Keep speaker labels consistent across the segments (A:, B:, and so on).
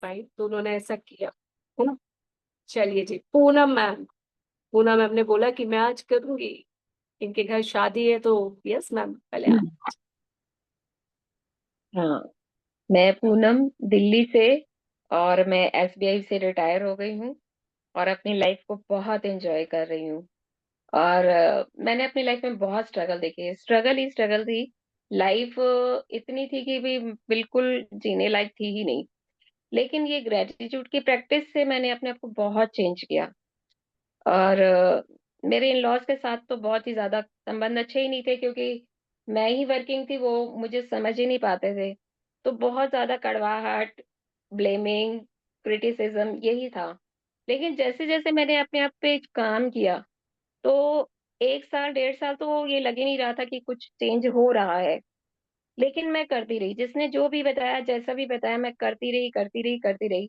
A: Right? तो उन्होंने ऐसा किया, है ना? चलिए जी, पूनम मैम ने बोला कि मैं आज करूँगी, इनके घर शादी है तो यस मैम पहले आ।
B: हाँ, मैं पूनम, दिल्ली से। और मैं एसबीआई से रिटायर हो गई हूँ और अपनी लाइफ को बहुत एंजॉय कर रही हूँ। और मैंने अपनी लाइफ में बहुत स्ट्रगल देखी, स्ट्रगल ही स्ट्रगल थी। लाइफ इतनी थी कि भी बिल्कुल जीने लायक थी ही नहीं। लेकिन ये ग्रेटिट्यूड की प्रैक्टिस से मैंने अपने आप को बहुत चेंज किया। और मेरे इन लॉज के साथ तो बहुत ही ज्यादा संबंध अच्छे ही नहीं थे, क्योंकि मैं ही वर्किंग थी, वो मुझे समझ ही नहीं पाते थे। तो बहुत ज्यादा कड़वाहट, ब्लेमिंग, क्रिटिसिज्म यही था। लेकिन जैसे जैसे मैंने अपने आप पे काम किया, तो 1 साल 1.5 साल तो ये लग ही नहीं रहा था कि कुछ चेंज हो रहा है। लेकिन मैं करती रही, जिसने जो भी बताया, जैसा भी बताया, मैं करती रही करती रही करती रही।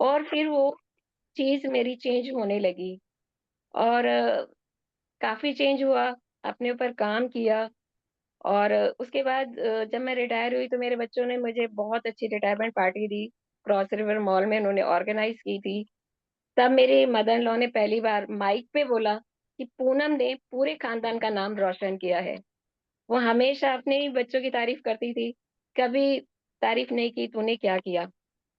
B: और फिर वो चीज मेरी चेंज होने लगी। और काफी चेंज हुआ, अपने ऊपर काम किया। और उसके बाद जब मैं रिटायर हुई तो मेरे बच्चों ने मुझे बहुत अच्छी रिटायरमेंट पार्टी दी। क्रॉस रिवर मॉल में उन्होंने ऑर्गेनाइज की थी। तब मेरे मदर इन लॉ ने पहली बार माइक पे बोला कि पूनम ने पूरे खानदान का नाम रोशन किया है। वो हमेशा अपने ही बच्चों की तारीफ करती थी, कभी तारीफ नहीं की तूने क्या किया।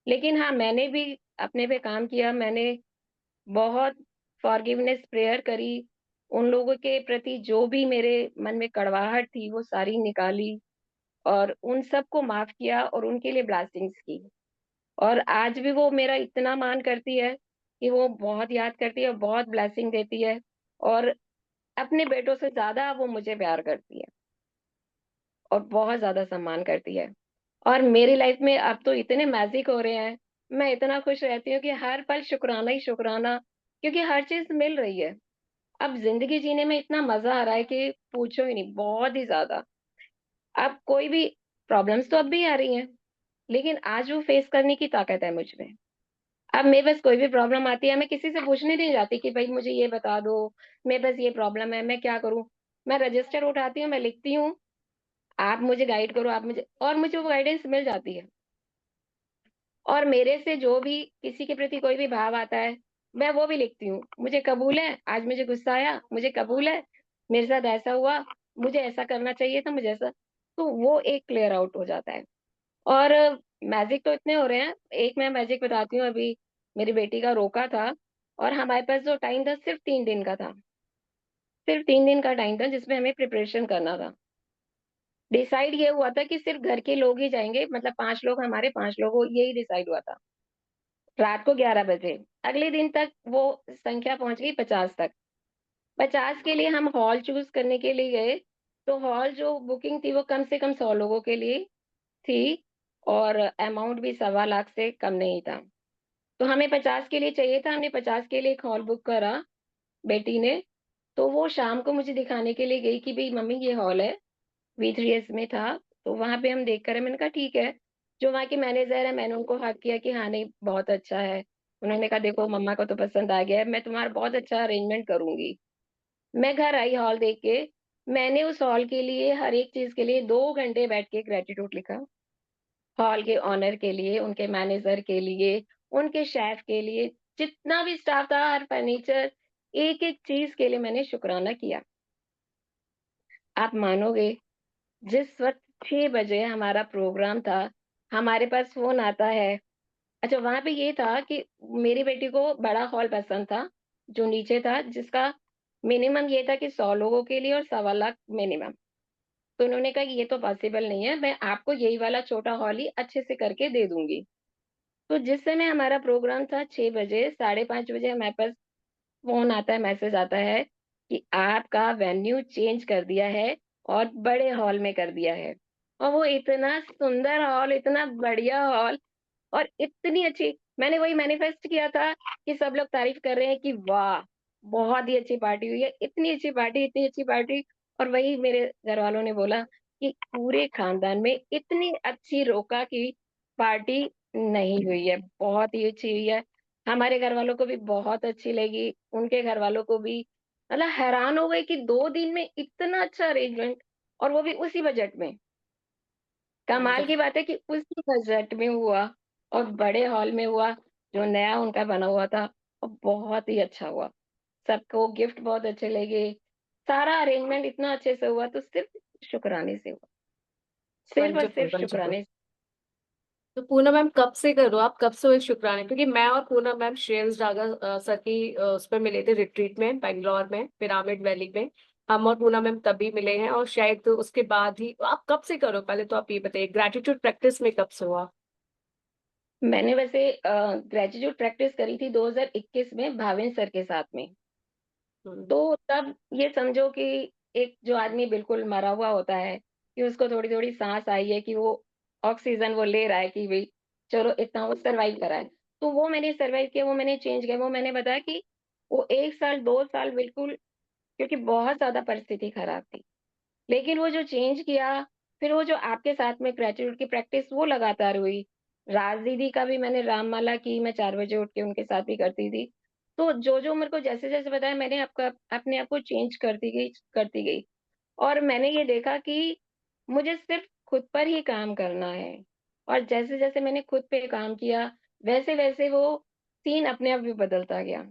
B: लेकिन हाँ, मैंने भी अपने पे काम किया। मैंने बहुत फॉरगिवनेस प्रेयर करी। उन लोगों के प्रति जो भी मेरे मन में कड़वाहट थी वो सारी निकाली, और उन सबको माफ किया और उनके लिए ब्लेसिंग्स की। और आज भी वो मेरा इतना मान करती है कि वो बहुत याद करती है, बहुत ब्लेसिंग देती है। और अपने बेटों से ज्यादा वो मुझे प्यार करती है और बहुत ज्यादा सम्मान करती है। और मेरी लाइफ में अब तो इतने मैजिक हो रहे हैं, मैं इतना खुश रहती हूँ कि हर पल शुक्राना ही शुक्राना, क्योंकि हर चीज मिल रही है। अब जिंदगी जीने में इतना मजा आ रहा है कि पूछो ही नहीं, बहुत ही ज्यादा। अब कोई भी प्रॉब्लम्स तो अब भी आ रही हैं, लेकिन आज वो फेस करने की ताकत है मुझ में। अब मैं बस कोई भी प्रॉब्लम आती है, मैं किसी से पूछने नहीं जाती कि भाई मुझे ये बता दो, मैं बस ये प्रॉब्लम है, मैं क्या करूं। मैं रजिस्टर उठाती हूँ, मैं लिखती हूँ, आप मुझे गाइड करो, आप मुझे, और मुझे वो गाइडेंस मिल जाती है। और मेरे से जो भी किसी के प्रति कोई भी भाव आता है, मैं वो भी लिखती हूँ। मुझे कबूल है, आज मुझे गुस्सा आया, मुझे कबूल है, मेरे साथ ऐसा हुआ, मुझे ऐसा करना चाहिए था, मुझे ऐसा। तो वो एक क्लियर आउट हो जाता है। और मैजिक तो इतने हो रहे हैं। एक मैं मैजिक बताती हूँ। अभी मेरी बेटी का रोका था, और हमारे पास जो टाइम था सिर्फ 3 दिन का था। सिर्फ 3 दिन का टाइम था जिसमें हमें प्रिपरेशन करना था। डिसाइड ये हुआ था कि सिर्फ घर के लोग ही जाएंगे, मतलब 5 लोग हमारे, 5 लोग वो, यही डिसाइड हुआ था। रात को 11 बजे। अगले दिन तक वो संख्या पहुंच गई 50 तक। 50 के लिए हम हॉल चूज करने के लिए गए। तो हॉल जो बुकिंग थी वो कम से कम 100 लोगों के लिए थी, और अमाउंट भी 1.25 लाख से कम नहीं था। तो हमें 50 के लिए चाहिए था, हमने 50 के लिए एक हॉल बुक करा, बेटी ने। तो वो शाम को मुझे दिखाने के लिए गई कि भाई मम्मी ये हॉल है, V3S में था। तो वहां पे हम देख कर, मैंने कहा ठीक है। जो वहाँ के मैनेजर है, मैंने उनको हक किया कि हाँ नहीं बहुत अच्छा है। उन्होंने कहा देखो मम्मा को तो पसंद आ गया है, मैं तुम्हारा बहुत अच्छा अरेंजमेंट करूंगी। मैं घर आई हॉल देख के। मैंने उस हॉल के लिए, हर एक चीज के लिए 2 घंटे बैठ के ग्रेटिट्यूड लिखा। हॉल के ऑनर के लिए, उनके मैनेजर के लिए, उनके शेफ के लिए, जितना भी स्टाफ था, हर फर्नीचर, एक एक चीज के लिए मैंने शुक्राना किया। आप मानोगे, जिस वक्त 6 बजे हमारा प्रोग्राम था, हमारे पास फोन आता है। अच्छा, वहां पे ये था कि मेरी बेटी को बड़ा हॉल पसंद था, जो नीचे था, जिसका मिनिमम ये था कि 100 लोगों के लिए और 1.25 लाख मिनिमम। तो उन्होंने कहा कि ये तो पॉसिबल नहीं है, मैं आपको यही वाला छोटा हॉल ही अच्छे से करके दे दूंगी। तो जिस समय हमारा प्रोग्राम था, 6 बजे, 5:30 बजे हमारे पास फोन आता है, मैसेज आता है कि आपका वेन्यू चेंज कर दिया है और बड़े हॉल में कर दिया है। और वो इतना सुंदर हॉल, इतना बढ़िया हॉल, और इतनी अच्छी। मैंने वही मैनिफेस्ट किया था कि सब लोग तारीफ कर रहे हैं कि वाह, बहुत ही अच्छी पार्टी हुई है, इतनी अच्छी पार्टी, इतनी अच्छी पार्टी। और वही मेरे घर वालों ने बोला कि पूरे खानदान में इतनी अच्छी रोका की पार्टी नहीं हुई है, बहुत ही अच्छी हुई है। हमारे घर वालों को भी बहुत अच्छी लगी, उनके घर वालों को भी। मतलब हैरान हो गए कि 2 दिन में इतना अच्छा अरेंजमेंट, और वो भी उसी बजट में। कमाल की
A: वंडरफुल।
B: बात है कि उसी बजट में हुआ। और बड़े हॉल में हुआ, जो नया उनका बना हुआ था, और बहुत ही अच्छा हुआ। सबको गिफ्ट बहुत अच्छे लगे। सारा अरेंजमेंट इतना अच्छे से हुआ, तो सिर्फ़ शुक्राने से हुआ। सिर्फ़ और
A: वंडरफुल
B: सिर्फ़
A: वंडरफुल।
B: शुक्राने।
A: तो पूनम मैम कब से करो, आप कब से हुए शुक्राने? क्योंकि मैं और पूनम मैम श्रेयस डागा सर की उस पर मिले थे रिट्रीट में बैंगलोर में पिरामिड वैली में। हम और पूनम मैम तभी मिले हैं, और शायद तो उसके बाद ही आप कब से करो, पहले तो आप ये बताइए ग्रेटिट्यूड प्रैक्टिस में कब से हुआ?
B: मैंने वैसे ग्रेजुएट प्रैक्टिस करी थी 2021 में भावेश सर के साथ में।
A: हम्म।
B: तो तब ये समझो कि एक जो आदमी बिल्कुल मरा हुआ होता है, कि उसको थोड़ी-थोड़ी साँस आई है, कि वो ऑक्सीजन वो ले रहा है, कि भई चलो इतना वो सर्वाइव करा है। तो वो मैंने सर्वाइव किया, वो मैंने चेंज किया, वो मैंने बताया कि वो 1 साल, 2 साल बिल्कुल, क्योंकि बहुत ज़्यादा परिस्थिति खराब थी। लेकिन वो जो चेंज किया, फिर वो जो आपके साथ में ग्रेजुएट की प्रैक्टिस वो लगातार हुई। राज दीदी का भी मैंने राममाला की, मैं 4 बजे उठ के उनके साथ भी करती थी। तो जो-जो मेरे को जैसे-जैसे बताया, मैंने आपका अपने आप को चेंज करती गई। और मैंने ये देखा कि मुझे सिर्फ़ खुद पर ही काम करना है, और जैसे-जैसे मैंने खुद पे काम किया, वैसे-वैसे वो सीन अपने आप भी बदलता गया।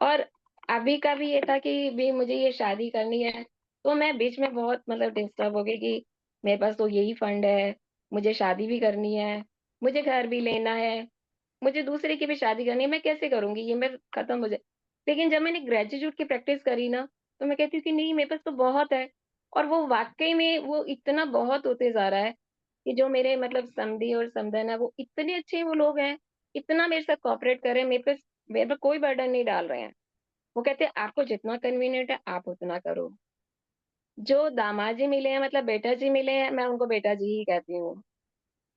B: और अभी का भी ये था कि भई मुझे ये शादी करनी है, तो मैं बीच में बहुत मतलब डिस्टर्ब हो गई कि मेरे पास तो यही फंड है, मुझे शादी भी करनी है, मुझे घर भी लेना है, मुझे दूसरे की भी शादी करनी है, मैं कैसे करूँगी? ये मैं खत्म हो जाए। लेकिन जब मैंने ग्रेजुएट की प्रैक्टिस करी ना, तो मैं कहती हूँ कि नहीं, मेरे पास तो बहुत है, और वो वाक़ई में वो इतना बहुत होते जा रहा है, कि जो मेरे मतलब समधी और समधन है, वो इतने अच्छे वो लोग हैं, इतना मेरे साथ कोऑपरेट कर रहे हैं, मेरे पे कोई बर्डन नहीं डाल रहे हैं। वो कहते हैं आपको जितना कन्वीनिएंट है आप उतना करो। जो दामाद जी मिले हैं, मतलब बेटा जी मिले हैं, मैं उनको बेटा जी ही कहती हूँ।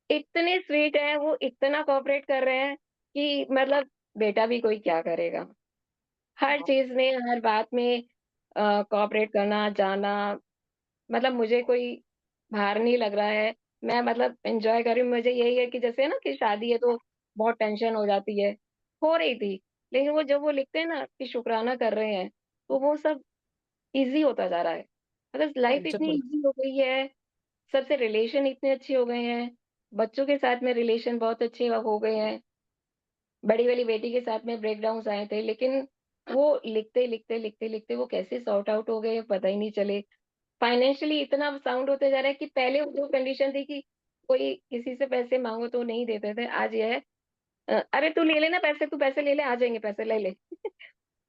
B: इतने स्वीट हैं, वो इतना कोऑपरेट कर रहे हैं कि मतलब बेटा भी कोई क्या करेगा। हर चीज़ में, हर बात में कोऑपरेट करना, जाना, मतलब मुझे कोई भार नहीं लग रहा है। मैं मतलब एन्जॉय कर रही हूँ। मुझे यही है कि जैसे है ना कि शादी है तो बहुत टेंशन हो जाती है, हो रही थी। लेकिन वो जब वो लिखते हैं ना कि शुकराना कर रहे हैं, तो वो सब ईज़ी होता जा रहा है। मतलब लाइफ़ इतनी
A: वंडरफुल।
B: ईज़ी हो गई है, सबसे रिलेशन इतने अच्छे हो गए हैं, बच्चों के साथ में रिलेशन बहुत अच्छे हो गए हैं। बड़ी वाली बेटी के साथ में ब्रेकडाउन्स आए थे, लेकिन वो लिखते वो कैसे सॉर्ट आउट हो गए पता ही नहीं चले। फाइनेंशियली इतना साउंड होते जा रहा है कि पहले जो कंडीशन थी कि कोई किसी से पैसे माँगो तो नहीं देते थे, आज ये है अरे तू ले लेना पैसे, तू पैसे ले ले, आ जाएँगे पैसे, ले ले।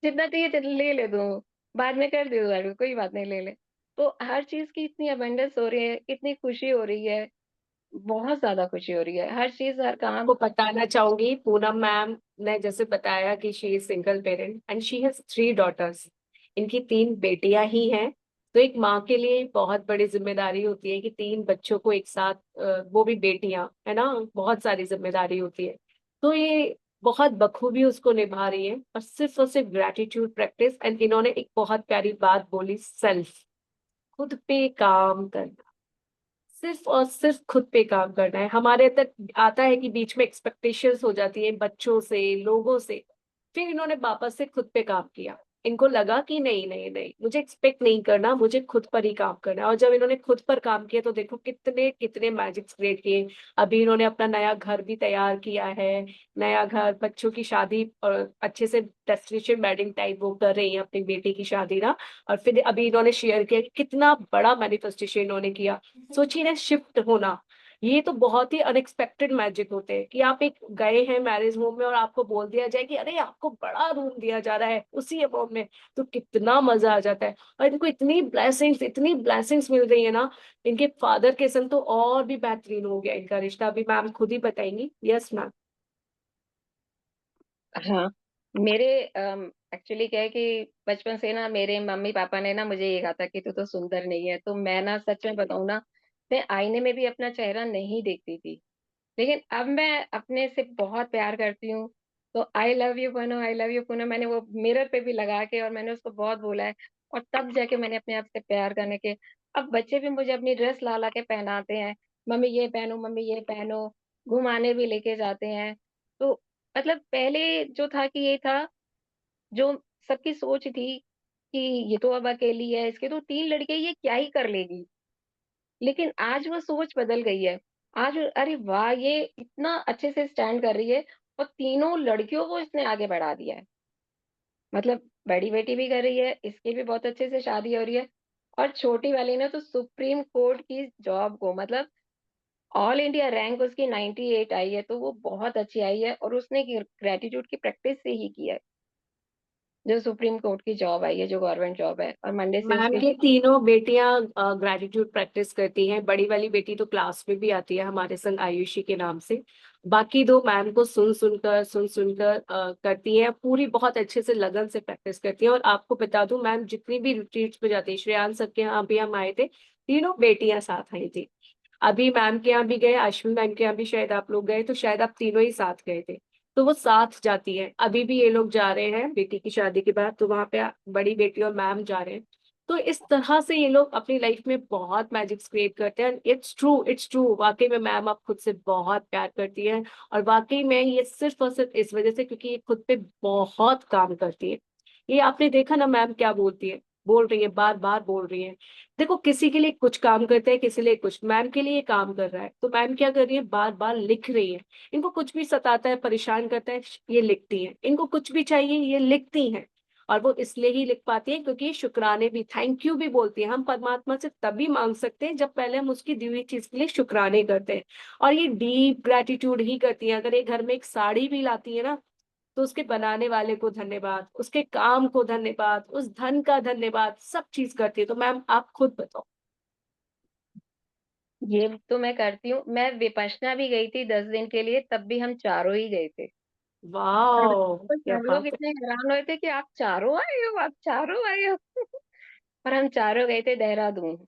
B: जितना चाहिए ले ले तू, बाद में कर दूँगा, कोई बात नहीं, ले ले। तो हर चीज़ की इतनी अबंडेंस हो रही है, इतनी खुशी हो रही है, बहुत ज़्यादा खुशी हो रही है। हर चीज़, हर काम।
A: को बताना चाहूंगी पूनम मैम ने जैसे बताया कि she is single parent and she has 3 daughters. इनकी 3 बेटियां ही हैं। तो एक माँ के लिए बहुत बड़ी जिम्मेदारी होती है कि 3 बच्चों को एक साथ वो भी बेटियां है ना, बहुत सारी जिम्मेदारी होती है। तो ये बहुत बखूबी उसको निभा रही है, और सिर्फ ग्रेटिट्यूड प्रैक्टिस। एंड इन्होंने एक बहुत प्यारी बात बोली, सेल्फ, खुद पे काम करना। सिर्फ और सिर्फ खुद पे काम करना है। हमारे तक आता है कि बीच में एक्सपेक्टेशंस हो जाती है बच्चों से, लोगों से। फिर इन्होंने वापस से खुद पे काम किया। इनको लगा कि नहीं नहीं नहीं, मुझे एक्सपेक्ट नहीं करना, मुझे खुद पर ही काम करना है। और जब इन्होंने खुद पर काम किया तो देखो कितने कितने मैजिक्स क्रिएट किए। अभी इन्होंने अपना नया घर भी तैयार किया है। नया घर, बच्चों की शादी, और अच्छे से डेस्टिनेशन वेडिंग टाइप वो कर रही है अपनी बेटी की शादी ना। और फिर अभी इन्होंने शेयर किया कि कितना बड़ा मैनिफेस्टेशन इन्होंने किया। सोचिए ना, शिफ्ट होना, ये तो बहुत ही अनएक्सपेक्टेड मैजिक होते हैं कि आप एक गए हैं मैरिज होम में और आपको बोल दिया जाए कि अरे आपको बड़ा रूम दिया जा रहा है उसी अमाउंट में। तो कितना मजा आ जाता है। और इनको इतनी ब्लेसिंग्स मिल रही है ना। इनके फादर के संग तो और भी बेहतरीन हो गया इनका रिश्ता, अभी मैम खुद ही बताएंगी। Yes ma'am.
B: हाँ, मेरे एक्चुअली क्या है कि बचपन से ना मेरे मम्मी-पापा ने ना मुझे ये कहा था कि तू तो सुंदर नहीं है, तो मैं ना सच में बताऊँ ना, मैं आईने में भी अपना चेहरा नहीं देखती थी। लेकिन अब मैं अपने से बहुत प्यार करती हूँ, तो I love you Poonam, I love you Poonam, मैंने वो मिरर पे भी लगा के और मैंने उसको बहुत बोला है, और तब जाके मैंने अपने आप से प्यार करने के अब बच्चे भी मुझे अपनी ड्रेस ला-ला के पहनाते हैं, मम्मी ये पहनो, घुमाने भी लेके जाते हैं। तो मतलब पहले जो था कि ये था, जो सबकी सोच थी कि ये तो अब अकेली है, इसके तो 3 लड़के, ये क्या ही कर लेगी? लेकिन आज वो सोच बदल गई है। आज अरे वाह! ये इतना अच्छे से स्टैंड कर रही है और तीनों लड़कियों को इसने आगे बढ़ा दिया है। मतलब बड़ी बेटी भी कर रही है, इसकी भी बहुत अच्छे से शादी हो रही है और छोटी वाली ने तो सुप्रीम कोर्ट की जॉब को मतलब ऑल इंडिया रैंक उसकी 98 आई है, तो वो बहुत अच्छी आई है और उसने ग्रेटिट्यूड की प्रैक्टिस से ही की है, जो सुप्रीम कोर्ट की जॉब आई है, जो गवर्नमेंट जॉब है और मंडे से
A: मैम
B: उसके
A: की तीनों बेटियां ग्रेटिट्यूड प्रैक्टिस करती हैं। बड़ी वाली बेटी तो क्लास में भी आती है हमारे संग, आयुषी के नाम से। बाकी दो मैम को सुन सुनकर करती हैं पूरी, बहुत अच्छे से लगन से प्रैक्टिस करती हैं। और आपको बता दूं, मैम जितनी भी रिट्रीट्स पे जाती है, श्रेयांश सर के यहाँ भी हम आए थे, तीनों बेटियां साथ आई थी। अभी मैम के यहाँ भी गए, अश्विन मैम के यहाँ भी शायद आप लोग गए, तो शायद आप तीनों ही साथ गए थे। तो वो साथ जाती है। अभी भी ये लोग जा रहे हैं बेटी की शादी के बाद, तो वहां पे बड़ी बेटी और मैम जा रहे हैं। तो इस तरह से ये लोग अपनी लाइफ में बहुत मैजिक्स क्रिएट करते हैं। इट्स ट्रू, वाकई में मैम आप खुद से बहुत प्यार करती है। और वाकई में ये सिर्फ और सिर्फ इस वजह से, क्योंकि ये खुद पे बहुत काम करती है। ये आपने देखा ना मैम क्या बोलती है, बोल रही है, बार बार बोल रही है। देखो, किसी के लिए कुछ काम करते हैं, किसी लिए कुछ। मैम के लिए ये काम कर रहा है, तो मैम क्या कर रही है, बार बार लिख रही है। इनको कुछ भी सताता है, परेशान करता है, ये लिखती हैं। इनको कुछ भी चाहिए, ये लिखती हैं। और वो इसलिए ही लिख पाती है क्योंकि ये शुक्राने भी, थैंक यू भी बोलती है। हम परमात्मा से तभी मांग सकते हैं जब पहले हम उसकी दी हुई चीज के लिए शुक्राने करते हैं। और ये डीप ग्रेटिट्यूड ही करती है। अगर ये घर में एक साड़ी भी लाती है ना, तो उसके बनाने वाले को धन्यवाद, उसके काम को धन्यवाद, उस धन का धन्यवाद, सब चीज करती है। तो मैम आप खुद बताओ।
B: ये तो मैं करती हूँ। मैं विपश्यना भी गई थी 10 दिन के लिए, तब भी हम चारों ही गए थे। और
A: वाह,
B: तो
A: क्या
B: सब लोग
A: बात है।
B: इतने हैरान हुए थे कि आप चारों आए हो, आप चारों आए हो। और हम चारों गए थे देहरादून।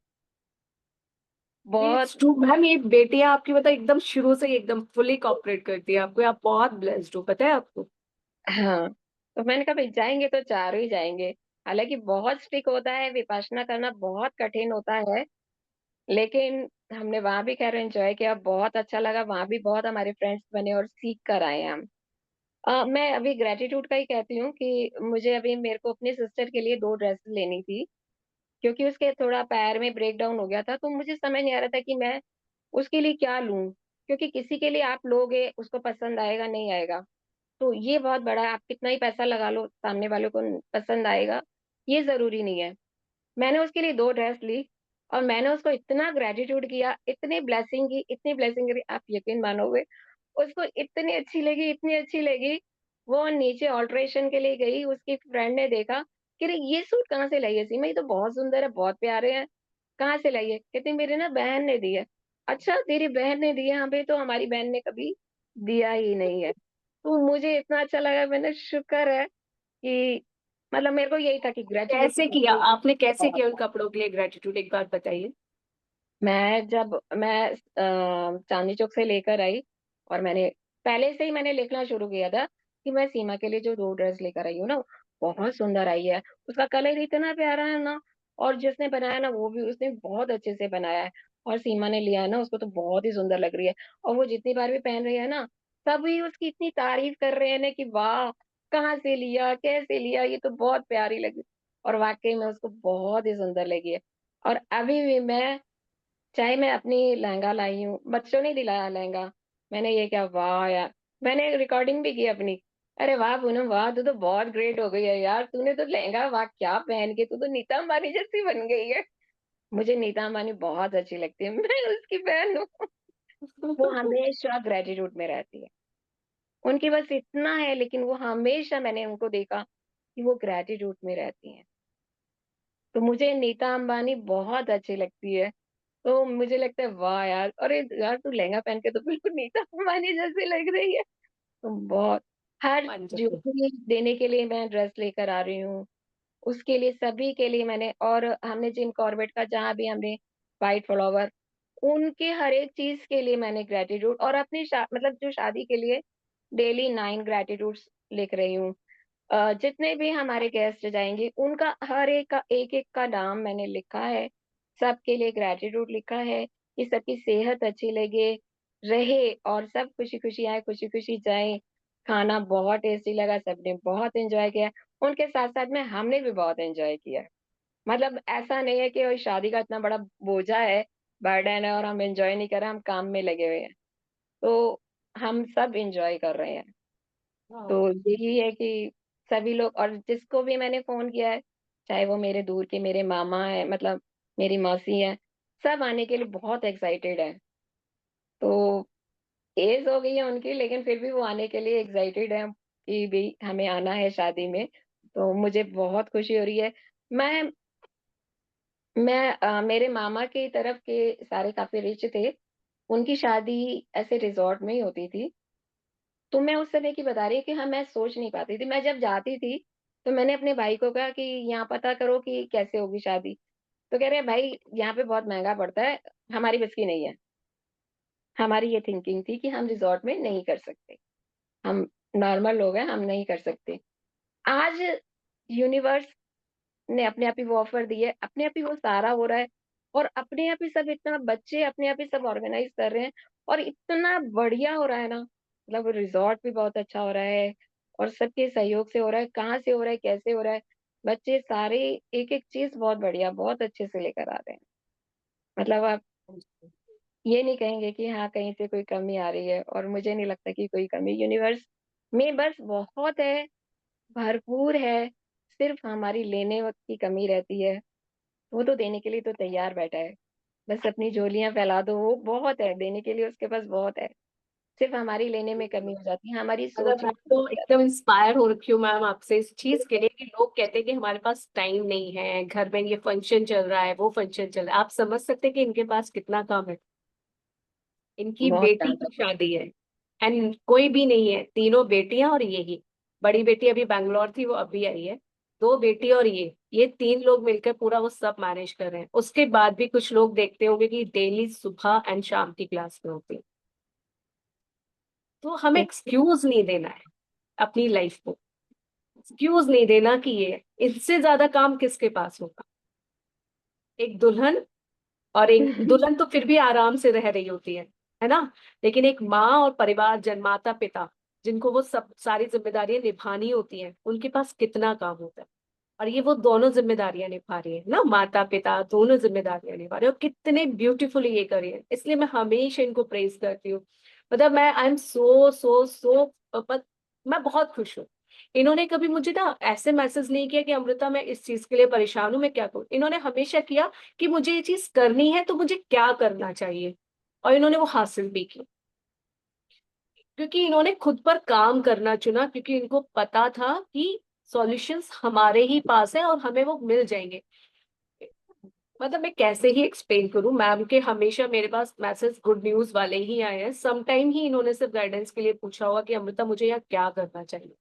B: बहुत
A: इट्स ट्रू मैम, ये बेटियां आपकी मतलब एकदम शुरू से ही एकदम फुली कॉपरेट करती है आपको। आप बहुत ब्लेस्ड हो, पता है आपको।
B: हाँ, तो मैंने कहा भाई जाएंगे तो चारों ही जाएंगे। हालांकि बहुत स्ट्रिक्ट होता है, विपश्यना करना बहुत कठिन होता है, लेकिन हमने वहां भी खैर एंजॉय किया, बहुत अच्छा लगा। वहां भी बहुत हमारे फ्रेंड्स बने और सीख कर आए हम। मैं अभी ग्रेटिट्यूड का ही कहती हूँ कि मुझे अभी मेरे को अपनी सिस्टर के लिए 2 ड्रेस लेनी थी, क्योंकि उसके थोड़ा पैर में ब्रेक डाउन हो गया था, तो मुझे समझ नहीं आ रहा था कि मैं उसके लिए क्या लूं। क्योंकि किसी के लिए आप लोगे, उसको पसंद आएगा नहीं आएगा, तो ये बहुत बड़ा है। आप कितना ही पैसा लगा लो, सामने वाले को पसंद आएगा ये जरूरी नहीं है। मैंने उसके लिए 2 ड्रेस ली और मैंने उसको इतना ग्रेटिट्यूड किया, इतनी ब्लेसिंग करी, आप यकीन मानोगे। उसको इतनी अच्छी लगी, इतनी अच्छी लगी। वो नीचे ऑल्ट्रेशन के लिए गई, उसकी फ्रेंड ने देखा कि अरे ये सूट कहाँ से लाई है सीमा, ये तो बहुत सुंदर है, बहुत प्यारे हैं, कहाँ से लाई है? कहती मेरी ना बहन ने दी है। अच्छा तेरी बहन ने दी है? हमें तो हमारी बहन ने कभी दिया ही नहीं है। तो मुझे इतना अच्छा लगा, मैंने शुक्र है कि मतलब मेरे को यही था कि
A: कैसे
B: ग्रेजुलेट।
A: किया आपने, कैसे किया उन कपड़ों के लिए ग्रेटिट्यूड, एक बार बताइए।
B: मैं चांदनी चौक से लेकर आई और मैंने पहले से ही मैंने लिखना शुरू किया था कि मैं सीमा के लिए जो 2 ड्रेस लेकर आई हूँ ना, बहुत सुंदर आई है, उसका कलर इतना प्यारा है ना, और जिसने बनाया ना वो भी उसने बहुत अच्छे से बनाया है। और सीमा ने लिया है ना, उसको तो बहुत ही सुंदर लग रही है। और वो जितनी बार भी पहन रही है ना, सभी उसकी इतनी तारीफ कर रहे हैं ना कि वाह, कहाँ से लिया, कैसे लिया, ये तो बहुत प्यारी लगी। और वाकई में उसको बहुत ही सुंदर लगी है। और अभी भी मैं, चाहे मैं अपनी लहंगा लाई हूँ, बच्चों ने दिलाया लहंगा, मैंने ये क्या, वाह यार, मैंने रिकॉर्डिंग भी की अपनी। अरे वाह पूनम, वाह तू तो बहुत ग्रेट हो गई है यार, तूने तो लहंगा वाह क्या पहन के, तू तो नीता अंबानी जैसी बन गई है। मुझे नीता अंबानी बहुत अच्छी लगती है, मैं उसकी बहन हूँ। वो हमेशा ग्रेटिट्यूड में रहती है। उनकी बस इतना है, लेकिन वो हमेशा, मैंने उनको देखा कि वो ग्रेटिट्यूड में रहती हैं। तो मुझे नीता अंबानी बहुत अच्छी लगती है। तो मुझे लगता है वाह यार, अरे यार तू लहंगा पहन के तो बिल्कुल नीता अंबानी जैसी लग रही है। तो बहुत, हर जो
A: वंडरफुल।
B: भी देने के लिए मैं ड्रेस लेकर आ रही हूँ, उसके लिए सभी के लिए मैंने, और हमने जिम कॉर्बेट का जहाँ भी हमने वाइट फ्लावर, उनके हर एक चीज के लिए मैंने ग्रेटिट्यूड, और अपनी मतलब जो शादी के लिए डेली 9 ग्रेटिट्यूड्स लिख रही हूँ। जितने भी हमारे गेस्ट जाएंगे उनका हर एक का नाम मैंने लिखा है, सबके लिए ग्रेटिट्यूड लिखा है कि सबकी सेहत अच्छी लगे, रहे, और सब खुशी खुशी आए, खुशी खुशी जाए। खाना बहुत टेस्टी लगा, सबने बहुत एंजॉय किया, उनके साथ साथ में हमने भी बहुत एंजॉय किया। मतलब ऐसा नहीं है कि शादी का इतना बड़ा बोझा है बर्डन है और हम एंजॉय नहीं कर रहे, हम काम में लगे हुए हैं। तो हम सब एंजॉय कर रहे हैं। तो
A: हाँ।
B: यही है कि सभी लोग, और जिसको भी मैंने फोन किया है, चाहे वो मेरे दूर के मेरे मामा है, मतलब मेरी मौसी है, सब आने के लिए बहुत एक्साइटेड है। तो एज हो गई है उनकी, लेकिन फिर भी वो आने के लिए एक्साइटेड है कि भाई हमें आना है शादी में। तो मुझे बहुत खुशी हो रही है। मैं मेरे मामा की तरफ के सारे काफी रिच थे। उनकी शादी ऐसे रिजॉर्ट में ही होती थी। तो मैं उस समय की बता रही हूँ कि हाँ, मैं सोच नहीं पाती थी। मैं जब जाती थी तो मैंने अपने भाई को कहा कि यहाँ पता करो कि कैसे होगी शादी। तो कह रहे हैं भाई यहाँ पे बहुत महंगा पड़ता है, हमारी बस की नहीं है। हमारी ये थिंकिंग थी कि हम रिजॉर्ट में नहीं कर सकते, हम नॉर्मल लोग हैं, हम नहीं कर सकते। आज यूनिवर्स ने अपने आप ही वो ऑफर दी है, अपने आप ही वो सारा हो रहा है, और अपने आप ही सब, इतना बच्चे अपने आप ही सब ऑर्गेनाइज कर रहे हैं, और इतना बढ़िया हो रहा है ना। मतलब रिजॉर्ट भी बहुत अच्छा हो रहा है, और सबके सहयोग से हो रहा है। कहाँ से हो रहा है, कैसे हो रहा है, बच्चे सारे एक एक चीज बहुत बढ़िया, बहुत अच्छे से लेकर आ रहे हैं। मतलब आप ये नहीं कहेंगे कि हाँ कहीं से कोई कमी आ रही है, और मुझे नहीं लगता कि कोई कमी यूनिवर्स में बस बहुत है, भरपूर है। सिर्फ हमारी लेने वक्त की कमी रहती है। वो तो देने के लिए तो तैयार बैठा है। बस अपनी झोलियां फैला दो, वो बहुत है देने के लिए, उसके पास बहुत है। सिर्फ हमारी लेने में कमी हो जाती है, हमारी
A: मतलब
B: सोच
A: मैं
B: में कमी
A: तो
B: हो जाती
A: एकदम इंस्पायर हो रखी हूँ मैम आपसे इस चीज के लिए कि लोग कहते हैं कि हमारे पास टाइम नहीं है, घर में ये फंक्शन चल रहा है, वो फंक्शन चल रहा है। आप समझ सकते हैं कि इनके पास कितना काम है।
B: है।
A: इनकी
B: बहुत
A: बेटी
B: ज्यादा।
A: की शादी है, एंड कोई भी नहीं है, तीनों बेटियां और यही बड़ी बेटी अभी बैंगलोर थी, वो अभी आई है। दो बेटी और ये तीन लोग मिलकर पूरा वो सब मैनेज कर रहे हैं। उसके बाद भी कुछ लोग देखते होंगे कि डेली सुबह एंड शाम की क्लास में होती है। तो हमें एक्सक्यूज नहीं देना है अपनी लाइफ को, एक्सक्यूज नहीं देना कि ये इससे ज्यादा काम किसके पास होगा। एक दुल्हन, और एक दुल्हन तो फिर भी आराम से रह रही होती है ना। लेकिन एक माँ और परिवार जन, माता पिता, जिनको वो सब सारी जिम्मेदारियां निभानी होती हैं, उनके पास कितना काम होता है। और ये वो दोनों जिम्मेदारियां निभा रही है ना, माता पिता दोनों जिम्मेदारियां निभा रहे हैं, और कितने ब्यूटीफुली ये कर रही है। इसलिए मैं हमेशा इनको प्रेज करती हूँ। मतलब मैं आई एम सो सो सो, मैं बहुत खुश हूँ। इन्होंने कभी मुझे ना ऐसे मैसेज नहीं किया कि अमृता मैं इस चीज के लिए परेशान हूँ, मैं क्या करूँ। इन्होंने हमेशा किया कि मुझे ये चीज करनी है तो मुझे क्या करना चाहिए, और इन्होंने वो हासिल भी की। क्योंकि इन्होंने खुद पर काम करना चुना, क्योंकि इनको पता था कि सॉल्यूशंस हमारे ही पास है और हमें वो मिल जाएंगे। मतलब मैं कैसे ही एक्सप्लेन करूं, मैम के हमेशा मेरे पास मैसेज गुड न्यूज वाले ही आए हैं। सम टाइम ही इन्होंने सिर्फ गाइडेंस के लिए पूछा होगा कि अमृता मुझे यहाँ क्या करना चाहिए।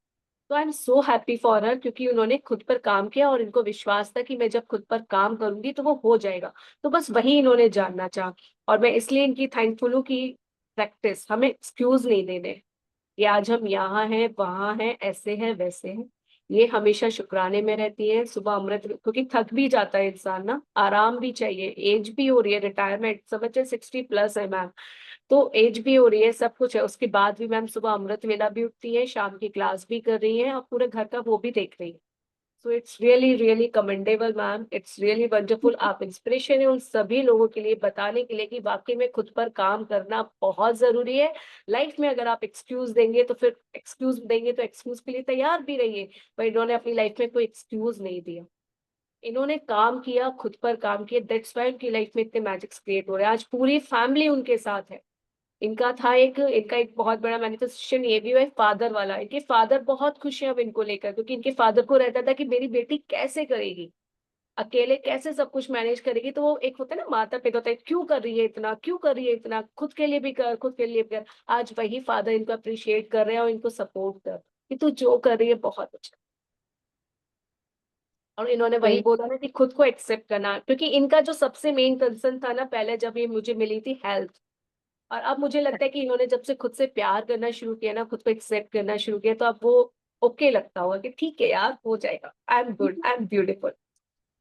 A: तो I am so happy for her, क्योंकि उन्होंने खुद पर काम किया और इनको विश्वास था कि मैं जब खुद पर काम करूंगी तो वो हो जाएगा। तो बस वही इन्होंने जानना चाहा, और मैं इसलिए इनकी थैंकफुल हूँ कि प्रैक्टिस, हमें एक्सक्यूज नहीं देने कि आज हम यहाँ हैं, वहां हैं, ऐसे हैं, वैसे हैं। ये हमेशा शुक्राने में रहती है सुबह अमृत, क्योंकि थक भी जाता है इंसान ना, आराम भी चाहिए, एज भी हो रही है, रिटायरमेंट समझे 60+ है मैम। तो एज भी हो रही है, सब कुछ है, उसके बाद भी मैम सुबह अमृत वेला भी उठती है, शाम की क्लास भी कर रही है, और पूरे घर का वो भी देख रही है। So it's really really commendable ma'am, it's really wonderful. आप इंस्पिरेशन है उन सभी लोगों के लिए, बताने के लिए कि वाकई में खुद पर काम करना बहुत जरूरी है। लाइफ में अगर आप एक्सक्यूज देंगे तो फिर एक्सक्यूज देंगे तो एक्सक्यूज के लिए तैयार भी रहिए। पर इन्होंने अपनी लाइफ में कोई एक्सक्यूज नहीं दिया, इन्होंने काम किया, खुद पर काम किया, दैट्स वाई उनकी लाइफ में इतने मैजिक्स क्रिएट हो रहे हैं। आज पूरी फैमिली उनके साथ है। इनका एक बहुत बड़ा मैनिफेस्टेशन ये भी है फादर वाला। इनके फादर बहुत खुश हैं अब इनको लेकर, क्योंकि इनके फादर को रहता था कि मेरी बेटी कैसे करेगी, अकेले कैसे सब कुछ मैनेज करेगी। तो वो एक होता है ना, माता पिता होता है, क्यों कर रही है इतना, क्यों कर रही है इतना, खुद के लिए भी कर, खुद के लिए भी कर। आज वही फादर इनको अप्रिशिएट कर रहे हैं और इनको सपोर्ट कर कि तू जो कर रही है बहुत अच्छा। और इन्होंने वही
B: वही।
A: बोला ना कि खुद को एक्सेप्ट करना, क्योंकि इनका जो सबसे मेन कंसर्न था ना पहले जब ये मुझे मिली थी, हेल्थ। और अब मुझे लगता है कि इन्होंने जब से खुद से प्यार करना शुरू किया ना, खुद को एक्सेप्ट करना शुरू किया, तो अब वो ओके लगता होगा कि ठीक है यार, हो जाएगा, I am good, I am beautiful.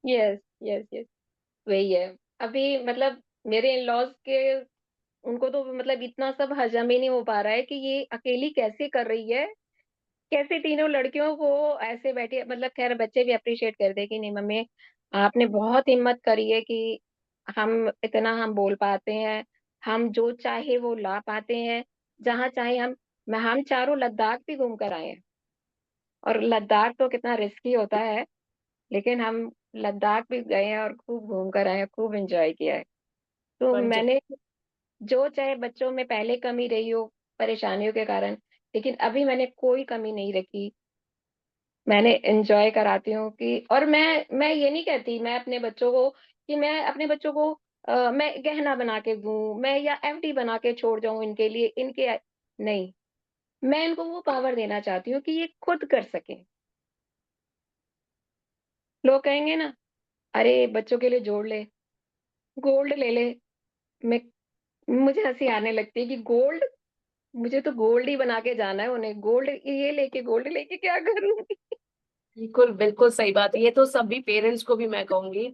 B: Yes, yes, yes. वही है। अभी मतलब मेरे इन लॉज के, उनको तो मतलब इतना सब हजम ही नहीं हो पा रहा है कि ये अकेली कैसे कर रही है, कैसे तीनों लड़कियों को ऐसे बैठे। मतलब खैर बच्चे भी अप्रिशिएट करते हैं कि नहीं मम्मी, आपने बहुत हिम्मत करी है कि हम इतना हम बोल पाते हैं, हम जो चाहे वो ला पाते हैं, जहाँ चाहे हम चारों लद्दाख भी घूम कर आए हैं। और लद्दाख तो कितना रिस्की होता है, लेकिन हम लद्दाख भी गए हैं और खूब घूम कर आए हैं, खूब एंजॉय किया है। तो
A: वही
B: मैंने जो चाहे बच्चों में पहले कमी रही हो परेशानियों के कारण, लेकिन अभी मैंने कोई कमी नहीं रखी। मैंने एंजॉय कराती हूँ कि, और मैं ये नहीं कहती मैं अपने बच्चों को कि मैं अपने बच्चों को मैं गहना बना के दूं, मैं या एफडी बना के छोड़ जाऊं इनके लिए, इनके नहीं, मैं इनको वो पावर देना चाहती हूँ कि ये खुद कर सकें। लोग कहेंगे ना, अरे बच्चों के लिए जोड़ ले, गोल्ड ले ले। मैं मुझे हंसी आने लगती है कि गोल्ड, मुझे तो गोल्ड ही बना के जाना है उन्हें, गोल्ड ये लेके गोल्ड लेके क्या करूंगी।
A: बिल्कुल बिल्कुल सही बात है। ये तो सभी पेरेंट्स को भी मैं कहूंगी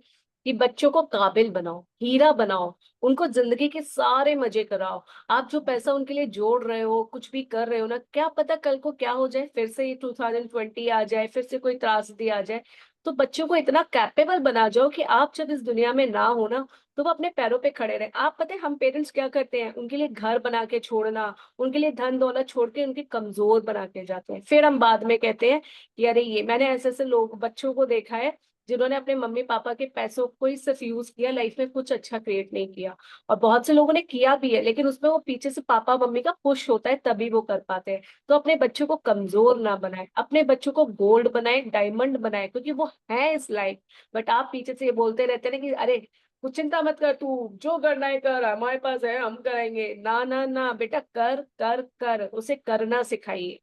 A: कि बच्चों को काबिल बनाओ, हीरा बनाओ, उनको जिंदगी के सारे मजे कराओ। आप जो पैसा उनके लिए जोड़ रहे हो, कुछ भी कर रहे हो ना, क्या पता कल को क्या हो जाए, फिर से ये 2020 आ जाए, फिर से कोई त्रासदी आ जाए। तो बच्चों को इतना कैपेबल बना जाओ कि आप जब इस दुनिया में ना हो ना, तो वो अपने पैरों पे खड़े रहे। आप पता है हम पेरेंट्स क्या करते हैं, उनके लिए घर बना के छोड़ना, उनके लिए धन दौलत छोड़ के उनके कमजोर बना के जाते हैं। फिर हम बाद में कहते हैं कि अरे ये, मैंने ऐसे ऐसे लोग बच्चों को देखा है जिन्होंने अपने मम्मी पापा के पैसों को ही सिर्फ यूज किया, लाइफ में कुछ अच्छा क्रिएट नहीं किया। और बहुत से लोगों ने किया भी है, लेकिन उसमें वो पीछे से पापा मम्मी का पुश होता है, तभी वो कर पाते हैं। तो अपने बच्चों को कमजोर ना बनाए, अपने बच्चों को गोल्ड बनाए, डायमंड बनाए, क्योंकि वो है इस लाइफ। बट आप पीछे से ये बोलते रहते हैं ना कि अरे कुछ चिंता मत कर, तू जो करना है कर, हमारे पास है, हम कराएंगे। ना ना ना बेटा, कर कर कर, उसे करना सिखाइए।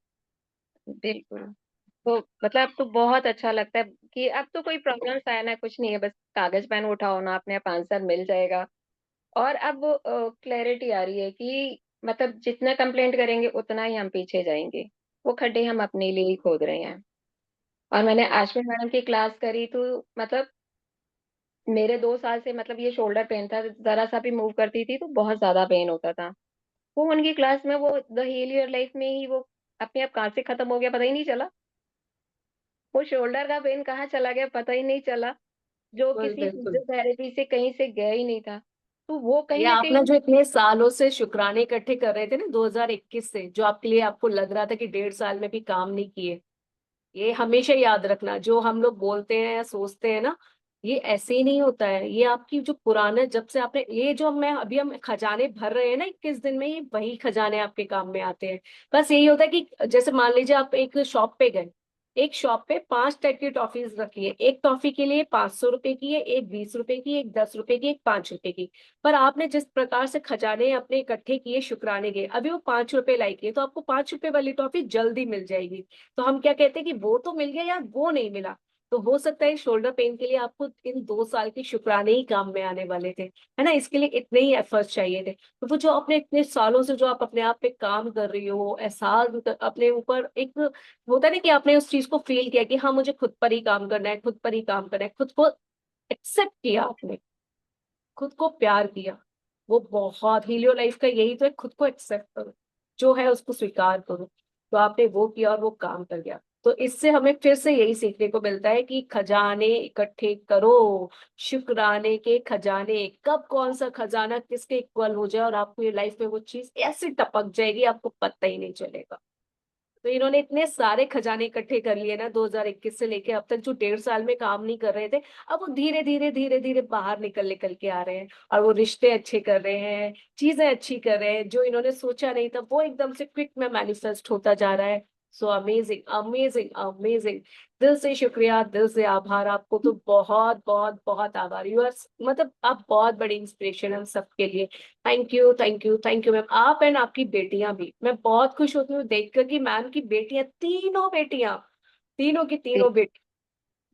B: बिल्कुल। तो मतलब अब तो बहुत अच्छा लगता है कि अब तो कोई प्रॉब्लम्स आया ना, कुछ नहीं है, बस कागज पेन उठाओ ना, अपने आप आंसर मिल जाएगा। और अब क्लैरिटी आ रही है कि मतलब जितना कंप्लेंट करेंगे उतना ही हम पीछे जाएंगे, वो खड्डे हम अपने लिए ही खोद रहे हैं। और मैंने आशमी मैडम की क्लास करी तो मतलब मेरे 2 साल से मतलब ये शोल्डर पेन था, जरा सा भी मूव करती थी तो बहुत ज्यादा पेन होता था। वो उनकी क्लास में वो द हील योर लाइफ में ही वो अपने आप कहाँ से खत्म हो गया पता ही नहीं चला। वो शोल्डर का पेन कहाँ चला गया पता ही नहीं चला, जो
A: बिल्कुल
B: किसी
A: बिल्कुल।
B: फिजियोथेरेपी से कहीं से गया ही नहीं था। तो वो
A: ये
B: कहीं ना
A: आप ना
B: कहीं।
A: जो इतने सालों से शुक्राने इकट्ठे कर रहे थे ना 2021 से, जो आपके लिए आपको लग रहा था कि 1.5 साल में भी काम नहीं किए, ये हमेशा याद रखना। जो हम लोग बोलते हैं या सोचते हैं ना, ये ऐसे ही नहीं होता है। ये आपकी जो पुराना, जब से आपने ये जो मैं अभी हम खजाने भर रहे हैं ना 21 दिन में, ये वही खजाने आपके काम में आते हैं। बस यही होता है कि जैसे मान लीजिए आप एक शॉप पे गए, एक शॉप पे 5 टाइप की टॉफीज रखी है, एक टॉफी के लिए 500 रुपए की है, एक 20 रुपए की, एक 10 रुपए की, एक 5 रुपए की। पर आपने जिस प्रकार से खजाने अपने इकट्ठे किए शुक्राने के, अभी वो 5 रुपए लाई की है, तो आपको 5 रुपए वाली टॉफी जल्दी मिल जाएगी। तो हम क्या कहते हैं कि वो तो मिल गया यार, वो नहीं मिला। तो हो सकता है शोल्डर पेन के लिए आपको इन 2 साल की शुक्राने ही काम में आने वाले थे, है ना। इसके लिए इतने ही एफर्ट्स चाहिए थे। तो वो जो अपने इतने सालों से जो आप अपने आप पे काम कर रही हो, एहसास अपने ऊपर एक होता है ना कि आपने उस चीज को फील किया कि हाँ मुझे खुद पर ही काम करना है, खुद पर ही काम करना है, खुद को एक्सेप्ट किया आपने, खुद को प्यार किया। वो बहुत हीलियो लाइफ का यही तो है, खुद को एक्सेप्ट करो, जो है उसको स्वीकार करो। तो आपने वो किया और वो काम कर गया। तो इससे हमें फिर से यही सीखने को मिलता है कि खजाने इकट्ठे करो, शुक्राने के खजाने। कब कौन सा खजाना किसके इक्वल हो जाए और आपको ये लाइफ में वो चीज ऐसे टपक जाएगी, आपको पता ही नहीं चलेगा। तो इन्होंने इतने सारे खजाने इकट्ठे कर लिए ना 2021 से लेके अब तक, जो 1.5 साल में काम नहीं कर रहे थे, अब वो धीरे धीरे धीरे धीरे बाहर निकल निकल के आ रहे हैं। और वो रिश्ते अच्छे कर रहे हैं, चीजें अच्छी कर रहे हैं, जो इन्होंने सोचा नहीं था वो एकदम से क्विक में मैनिफेस्ट होता जा रहा है। So amazing amazing amazing. दिल से शुक्रिया, दिल से आभार। आपको तो बहुत बहुत बहुत आभार। यू आर, मतलब आप बहुत बड़ी इंस्पिरेशन है हम सबके लिए। Thank you thank you thank you ma'am. आप एंड आपकी बेटियां भी, मैं बहुत खुश होती हूँ देखकर कि मैम की बेटियां, तीनों बेटियां, तीनों की तीनों बेटी,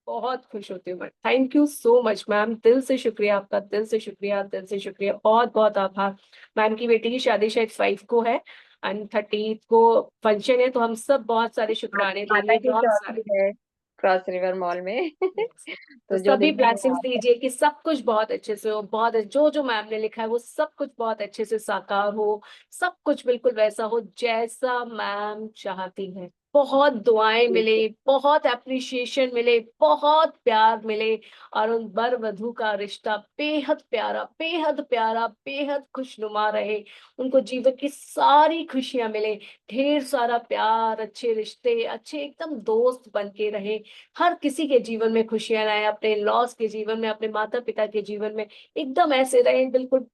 A: बहुत खुश होती हूँ मैं। Thank you so much ma'am, दिल से शुक्रिया आपका, दिल से शुक्रिया, दिल से शुक्रिया, बहुत बहुत आभार। मैम की बेटी की शादी शायद 5 को है एंड 30 को फंक्शन है, तो हम सब बहुत सारे शुक्राने
B: माता
A: देंगे,
B: की
A: बहुत सारे।
B: चौथी है क्रॉस रिवर मॉल में।
A: Yes. तो
B: तो जो
A: सभी
B: दिन
A: ब्लेसिंग्स दीजिए कि सब कुछ बहुत अच्छे से हो, बहुत जो जो मैम ने लिखा है वो सब कुछ बहुत अच्छे से साकार हो, सब कुछ बिल्कुल वैसा हो जैसा मैम चाहती है। बहुत दुआएं मिले,
B: बिल्कुल।
A: बहुत एप्रिसिएशन मिले, बहुत प्यार मिले, और उन वर वधु का रिश्ता बेहद प्यारा, बेहद प्यारा, बेहद खुशनुमा रहे। उनको जीवन की सारी खुशियां मिले, ढेर सारा प्यार, अच्छे रिश्ते, अच्छे एकदम दोस्त बन के रहे। हर किसी के जीवन में खुशियां लाए, अपने लॉस के जीवन में, अपने माता पिता के जीवन में एकदम ऐसे रहे, बिल्कुल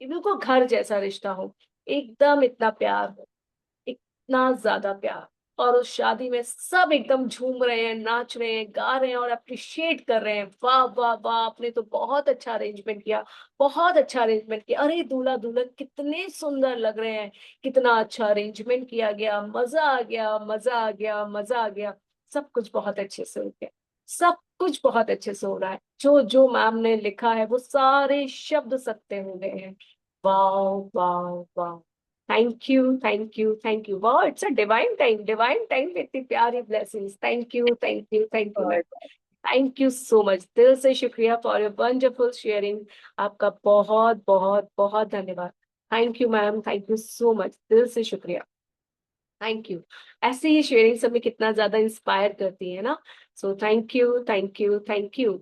A: बिल्कुल घर जैसा रिश्ता हो, एकदम इतना प्यार हो, इतना ज्यादा प्यार। और उस शादी में सब एकदम झूम रहे हैं, नाच रहे हैं, गा रहे हैं और अप्रिशिएट कर रहे हैं, वाह वाह वाह, आपने तो बहुत अच्छा अरेंजमेंट किया, बहुत अच्छा अरेंजमेंट किया, अरे दूल्हा दुल्हन कितने सुंदर लग रहे हैं, कितना अच्छा अरेंजमेंट किया गया, मजा आ गया, मजा आ गया, मजा आ गया। सब कुछ बहुत अच्छे से हो गया, सब कुछ बहुत अच्छे से हो रहा है, जो जो मैम ने लिखा है वो सारे शब्द सत्य हो गए हैं। वाह वाह वाह, thank you, thank you, thank you, वाह, it's a divine time, divine time with इतनी प्यारी blessings. Thank you, thank you, thank you ma'am,
B: और
A: थैंक यू सो मच, दिल से शुक्रिया फॉर योर वंडरफुल शेयरिंग। आपका बहुत बहुत बहुत धन्यवाद। Thank you ma'am, thank you so much, दिल से शुक्रिया, थैंक यू। ऐसे ही शेयरिंग हमें कितना ज्यादा इंस्पायर करती है ना। So thank you, thank you, thank you.